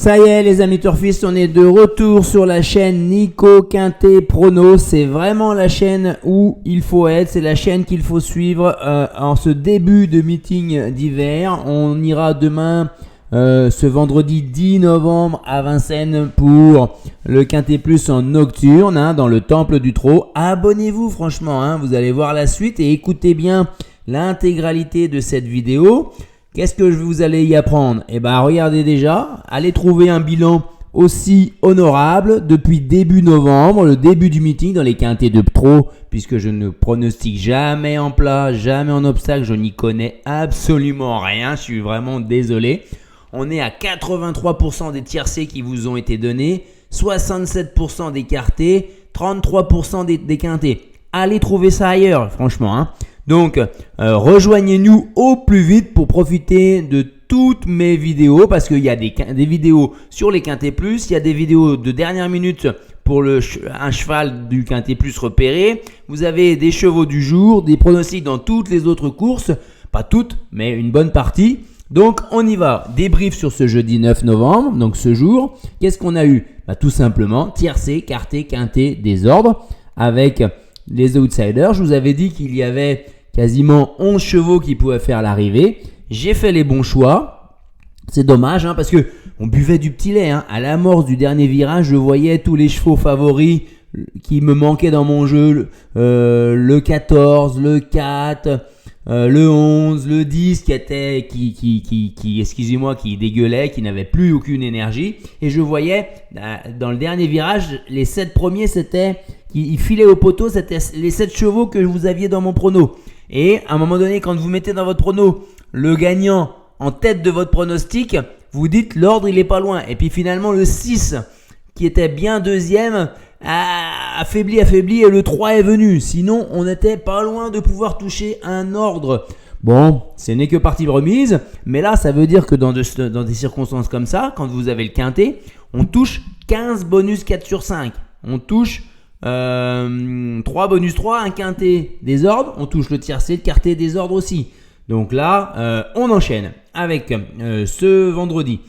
Ça y est les amis turfistes, on est de retour sur la chaîne Nico Quintet Prono. C'est vraiment la chaîne où il faut être, c'est la chaîne qu'il faut suivre en ce début de meeting d'hiver. On ira demain, ce vendredi 10 novembre à Vincennes pour le Quintet Plus en nocturne dans le Temple du Trot. Abonnez-vous franchement, vous allez voir la suite et écoutez bien l'intégralité de cette vidéo. Qu'est-ce que vous allez y apprendre? Eh bien, regardez déjà, allez trouver un bilan aussi honorable depuis début novembre, le début du meeting dans les quintets de pro, puisque je ne pronostique jamais en plat, jamais en obstacle, je n'y connais absolument rien, je suis vraiment désolé. On est à 83% des tiercés qui vous ont été donnés, 67% des quartés, 33% des quintés. Allez trouver ça ailleurs, franchement, Donc, rejoignez-nous au plus vite pour profiter de toutes mes vidéos parce qu'il y a des vidéos sur les Quintets Plus, il y a des vidéos de dernière minute pour un cheval du Quintet Plus repéré. Vous avez des chevaux du jour, des pronostics dans toutes les autres courses, pas toutes, mais une bonne partie. Donc, on y va. Débrief sur ce jeudi 9 novembre, donc ce jour. Qu'est-ce qu'on a eu? Tout simplement, tiercé, quarté, quinté, désordre avec les outsiders. Je vous avais dit qu'il y avait quasiment 11 chevaux qui pouvaient faire l'arrivée. J'ai fait les bons choix. C'est dommage parce que on buvait du petit lait. À l'amorce du dernier virage, je voyais tous les chevaux favoris qui me manquaient dans mon jeu. Le 14, le 4, le 11, le 10 qui dégueulait, qui n'avait plus aucune énergie. Et je voyais dans le dernier virage, les 7 premiers, ils filaient au poteau, c'était les 7 chevaux que vous aviez dans mon prono. Et à un moment donné, quand vous mettez dans votre prono le gagnant en tête de votre pronostic, vous dites l'ordre il est pas loin. Et puis finalement le 6 qui était bien deuxième a affaibli et le 3 est venu. Sinon on n'était pas loin de pouvoir toucher un ordre. Bon, ce n'est que partie remise, mais là ça veut dire que dans des circonstances comme ça, quand vous avez le quintet, on touche 15 bonus 4 sur 5. On touche 3 bonus 3, un quintet désordre, on touche le tiercé, le quarté désordre aussi. Donc là, on enchaîne avec ce vendredi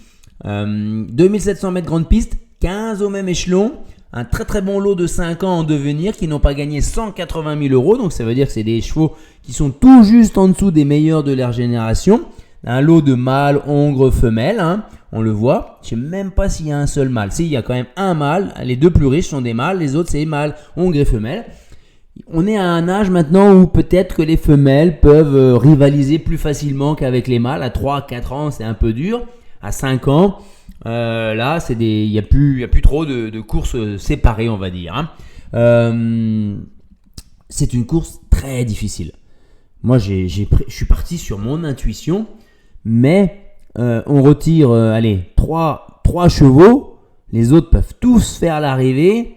2700 mètres grande piste, 15 au même échelon, un très très bon lot de 5 ans en devenir qui n'ont pas gagné 180 000 euros. Donc ça veut dire que c'est des chevaux qui sont tout juste en dessous des meilleurs de leur génération. Un lot de mâles, hongres, femelles, on le voit. Je ne sais même pas s'il y a un seul mâle. Si, il y a quand même un mâle. Les deux plus riches sont des mâles, les autres c'est mâles, hongres et femelles. On est à un âge maintenant où peut-être que les femelles peuvent rivaliser plus facilement qu'avec les mâles. À 3-4 ans, c'est un peu dur. À 5 ans, là, il n'y a plus trop de courses séparées, on va dire. C'est une course très difficile. Moi, je suis parti sur mon intuition, mais on retire 3 chevaux. Les autres peuvent tous faire l'arrivée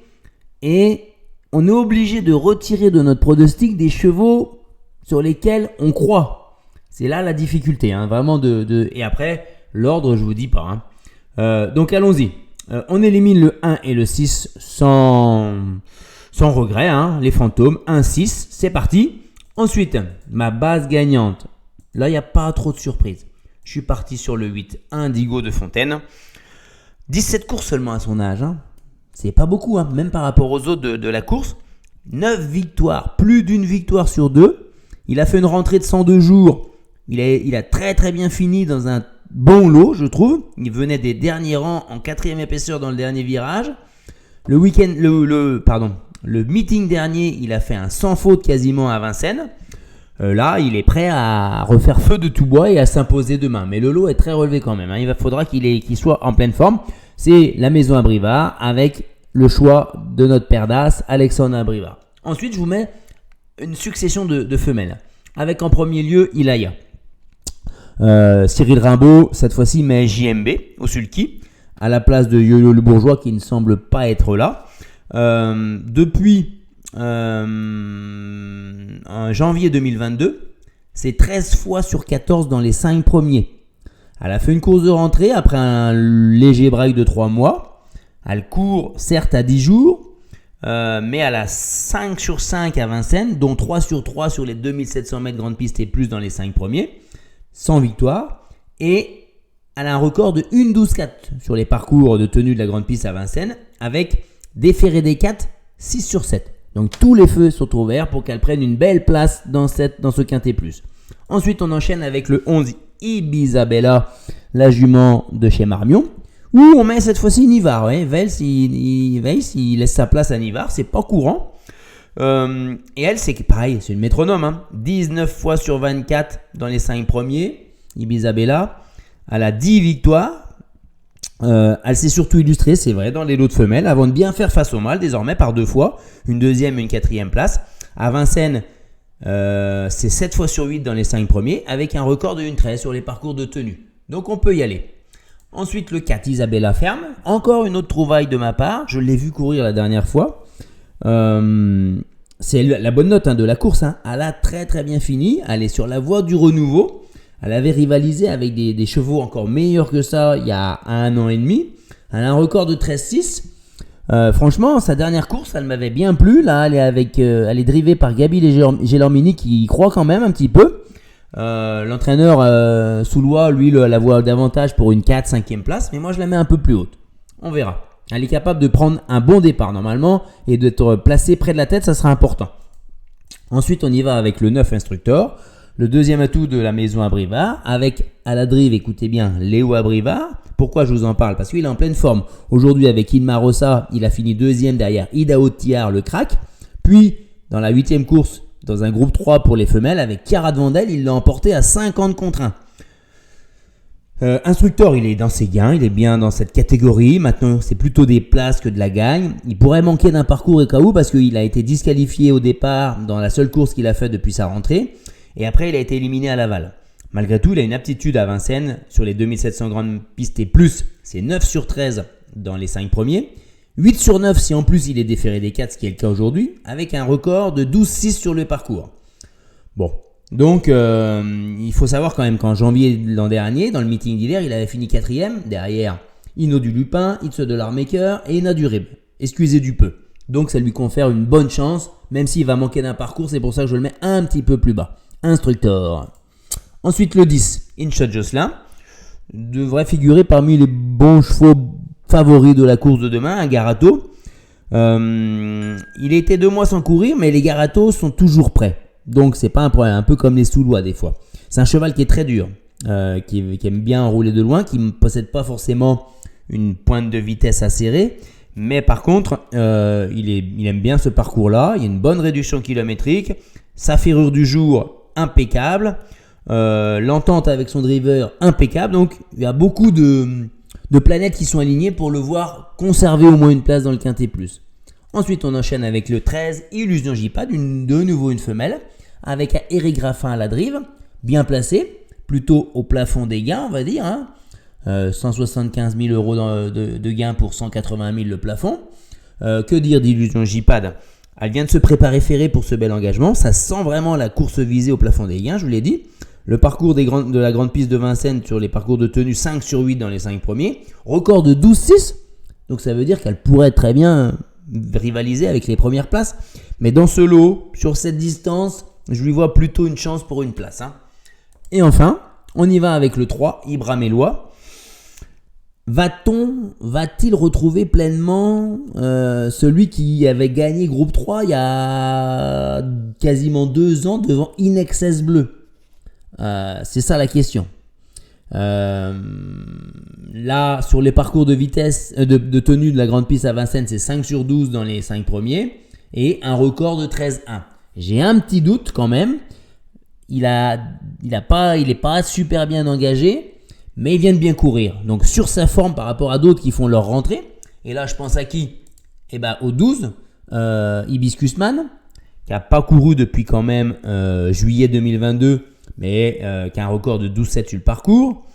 et on est obligé de retirer de notre pronostic des chevaux sur lesquels on croit. C'est là la difficulté, vraiment et après, l'ordre, je vous dis pas. Donc, allons-y. On élimine le 1 et le 6 sans regret. Les fantômes, 1-6, c'est parti. Ensuite, ma base gagnante. Là, il n'y a pas trop de surprises. Je suis parti sur le 8, Indigo de Fontaine. 17 courses seulement à son âge. C'est pas beaucoup, même par rapport aux autres de la course. 9 victoires, plus d'une victoire sur 2. Il a fait une rentrée de 102 jours. Il a très très bien fini dans un bon lot, je trouve. Il venait des derniers rangs en 4e épaisseur dans le dernier virage. Le meeting dernier, il a fait un sans faute quasiment à Vincennes. Là, il est prêt à refaire feu de tout bois et à s'imposer demain. Mais le lot est très relevé quand même. Il faudra qu'il soit en pleine forme. C'est la maison Abrivard avec le choix de notre père d'As, Alexandre Abrivard. Ensuite, je vous mets une succession de femelles. Avec en premier lieu Ilaya. Cyril Rimbaud, cette fois-ci, met JMB au sulky à la place de Yo-Yo le Bourgeois qui ne semble pas être là. Depuis en janvier 2022, c'est 13 fois sur 14 dans les 5 premiers. Elle a fait une course de rentrée après un léger break de 3 mois. Elle court certes à 10 jours, mais elle a 5 sur 5 à Vincennes, dont 3 sur 3 sur les 2700 mètres grande piste et plus dans les 5 premiers, sans victoire. Et elle a un record de 1,12,4 sur les parcours de tenue de la grande piste à Vincennes avec des ferrés des 4, 6 sur 7. Donc tous les feux sont ouverts pour qu'elle prenne une belle place dans ce quintet plus. Ensuite, on enchaîne avec le 11 Ibisabella, la jument de chez Marmion, où on met cette fois-ci Nivard. Ouais. Vels, il laisse sa place à Nivard, c'est pas courant. Et elle, c'est pareil, c'est une métronome. Hein. 19 fois sur 24 dans les 5 premiers. Ibisabella, elle a 10 victoires. Elle s'est surtout illustrée, c'est vrai, dans les lots de femelles, avant de bien faire face au mâle, désormais par 2 fois, une deuxième et une quatrième place. À Vincennes, c'est 7 fois sur 8 dans les 5 premiers, avec un record de 1,13 sur les parcours de tenue. Donc on peut y aller. Ensuite, le 4, Isabella Ferme. Encore une autre trouvaille de ma part. Je l'ai vu courir la dernière fois. C'est la bonne note de la course. Hein. Elle a très très bien fini. Elle est sur la voie du renouveau. Elle avait rivalisé avec des chevaux encore meilleurs que ça il y a 1 an et demi. Elle a un record de 13,6. Franchement, sa dernière course, elle m'avait bien plu. Là, elle est drivée par Gabi Gelormini qui y croit quand même un petit peu. L'entraîneur Soulois, lui, la voit davantage pour une 4-5e place. Mais moi, je la mets un peu plus haute. On verra. Elle est capable de prendre un bon départ normalement et d'être placée près de la tête, ça sera important. Ensuite, on y va avec le 9 Instructor. Le deuxième atout de la maison Abrivard, avec à la drive, écoutez bien, Léo Abrivard. Pourquoi je vous en parle? Parce qu'il est en pleine forme. Aujourd'hui, avec Inma Rossa, il a fini deuxième derrière Idaho Tiar, le crack. Puis, dans la 8e course, dans un groupe 3 pour les femelles, avec Chiara de Vandel, il l'a emporté à 50 contre 1. Instructor, il est dans ses gains, il est bien dans cette catégorie. Maintenant, c'est plutôt des places que de la gagne. Il pourrait manquer d'un parcours au cas où parce qu'il a été disqualifié au départ dans la seule course qu'il a faite depuis sa rentrée. Et après, il a été éliminé à Laval. Malgré tout, il a une aptitude à Vincennes sur les 2700 grandes pistes et plus. C'est 9 sur 13 dans les 5 premiers. 8 sur 9 si en plus il est déféré des 4, ce qui est le cas aujourd'hui, avec un record de 12,6 sur le parcours. Bon, donc il faut savoir quand même qu'en janvier de l'an dernier, dans le meeting d'hiver, il avait fini 4e, derrière Ino du Lupin, Itse de l'Armaker et Ena du Rib. Excusez du peu. Donc ça lui confère une bonne chance, même s'il va manquer d'un parcours, c'est pour ça que je le mets un petit peu plus bas. Instructor. Ensuite le 10, Inshot Jocelyn, devrait figurer parmi les bons chevaux favoris de la course de demain, un Garato. Il a été 2 mois sans courir, mais les Garatos sont toujours prêts. Donc c'est pas un problème, un peu comme les Soulois des fois. C'est un cheval qui est très dur, qui aime bien rouler de loin, qui ne possède pas forcément une pointe de vitesse acérée. Mais par contre, il aime bien ce parcours-là. Il y a une bonne réduction kilométrique. Sa ferrure du jour, impeccable. L'entente avec son driver, impeccable. Donc, il y a beaucoup de planètes qui sont alignées pour le voir conserver au moins une place dans le Quintet Plus. Ensuite, on enchaîne avec le 13, Illusion J-Pad, de nouveau une femelle, avec Eric Graffin à la drive, bien placé, plutôt au plafond des gains, on va dire. 175 000 euros de gains pour 180 000 le plafond. Que dire d'Illusion J-Pad? Elle vient de se préparer ferrée pour ce bel engagement. Ça sent vraiment la course visée au plafond des gains, je vous l'ai dit. Le parcours de la grande piste de Vincennes sur les parcours de tenue 5 sur 8 dans les 5 premiers. Record de 12,6. Donc ça veut dire qu'elle pourrait très bien rivaliser avec les premières places. Mais dans ce lot, sur cette distance, je lui vois plutôt une chance pour une place. Et enfin, on y va avec le 3, Ibra Mélois. Va-t-il retrouver pleinement celui qui avait gagné groupe 3 il y a quasiment 2 ans devant In Excess Bleu? C'est ça la question. Là, sur les parcours de vitesse, de tenue de la grande piste à Vincennes, c'est 5 sur 12 dans les 5 premiers et un record de 13,1. J'ai un petit doute quand même. Il est pas super bien engagé. Mais il vient de bien courir. Donc sur sa forme par rapport à d'autres qui font leur rentrée. Et là, je pense à qui? Au 12, Hibiscusman, qui n'a pas couru depuis quand même juillet 2022, mais qui a un record de 12,7 sur le parcours.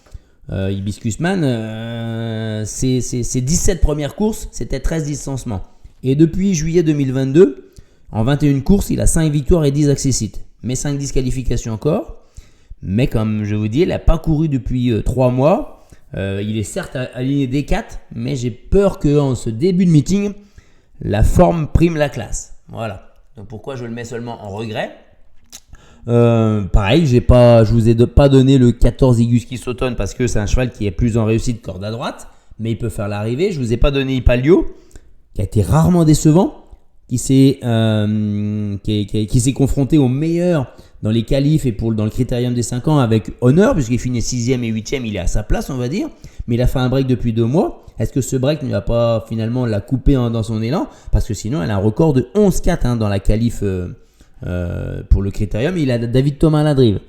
Hibiscusman, ses 17 premières courses, c'était 13 distancements. Et depuis juillet 2022, en 21 courses, il a 5 victoires et 10 accessites. Mais 5 disqualifications encore. Mais comme je vous dis, il n'a pas couru depuis 3 mois. Il est certes aligné D4, mais j'ai peur qu'en ce début de meeting, la forme prime la classe. Voilà. Donc pourquoi je le mets seulement en regret? Pareil, je vous ai pas donné le 14 Igus qui sautonne parce que c'est un cheval qui est plus en réussite corde à droite, mais il peut faire l'arrivée. Je vous ai pas donné Ipalio, qui a été rarement décevant, qui s'est confronté au meilleur dans les qualifs et dans le critérium des 5 ans avec honneur, puisqu'il finit 6e et 8e, il est à sa place, on va dire. Mais il a fait un break depuis 2 mois. Est-ce que ce break ne va pas finalement la couper dans son élan? Parce que sinon, elle a un record de 11-4 dans la qualif pour le critérium. Il a David Thomas à la drive.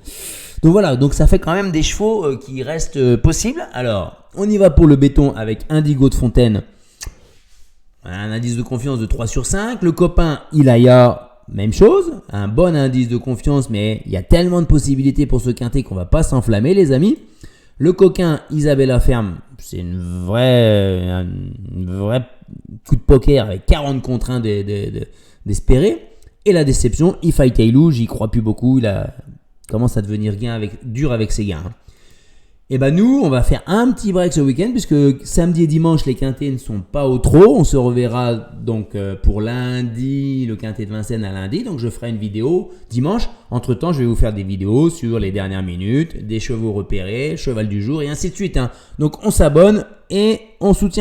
Donc voilà, donc ça fait quand même des chevaux qui restent possibles. Alors, on y va pour le béton avec Indigo de Fontaine. Un indice de confiance de 3 sur 5. Le copain Ilaya, même chose. Un bon indice de confiance, mais il y a tellement de possibilités pour ce quintet qu'on va pas s'enflammer, les amis. Le coquin Isabella Ferme, c'est un vrai coup de poker avec 40 contre 1 d'espérer. Et la déception, Ifai Tailou, j'y crois plus beaucoup. Il commence à devenir dur avec ses gains. Et ben nous, on va faire un petit break ce week-end puisque samedi et dimanche, les quintets ne sont pas au trot. On se reverra donc pour lundi, le quintet de Vincennes à lundi. Donc je ferai une vidéo dimanche. Entre-temps, je vais vous faire des vidéos sur les dernières minutes, des chevaux repérés, cheval du jour et ainsi de suite. Donc on s'abonne et on soutient